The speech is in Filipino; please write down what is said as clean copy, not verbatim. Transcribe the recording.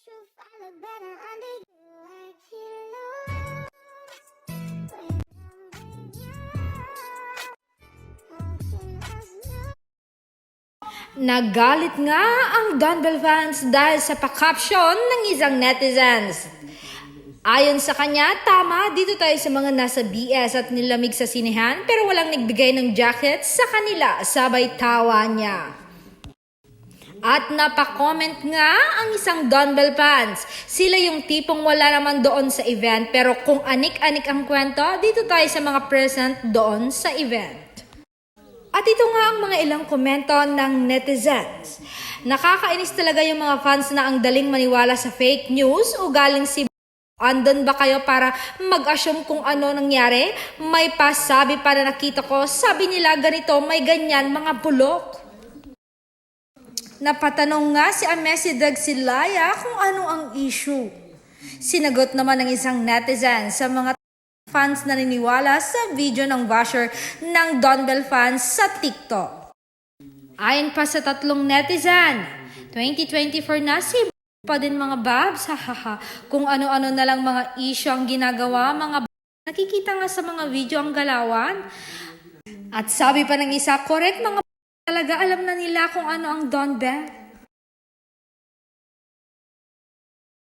truth, I look better under you like pillows. When I'm with you, motion as new. Nagalit nga ang Donbell fans dahil sa pa-caption ng isang netizens. Ayon sa kanya, tama, dito tayo sa mga nasa BS at nilamig sa sinehan pero walang nagbigay ng jacket sa kanila, sabay tawa niya. At napakomment nga ang isang Donbell fans. Sila yung tipong wala naman doon sa event pero kung anik-anik ang kwento, dito tayo sa mga present doon sa event. At ito nga ang mga ilang komento ng netizens. Nakakainis talaga yung mga fans na ang daling maniwala sa fake news o galing si andon ba kayo para mag-assume kung ano nangyari? May pasabi pa na nakita ko, sabi nila ganito, may ganyan, mga bulok. Napatanong nga si Amesi Dagsilaya kung ano ang issue. Sinagot naman ng isang netizen sa mga fans na naniniwala sa video ng basher ng Donbell fans sa TikTok. Ayon pa sa tatlong netizen, 2024 na si pa din mga babs, hahaha. Kung ano-ano na lang mga issue ang ginagawa, mga nakikita nga sa mga video ang galawan. At sabi pa ng isa, correct mga talaga alam na nila kung ano ang Donbell.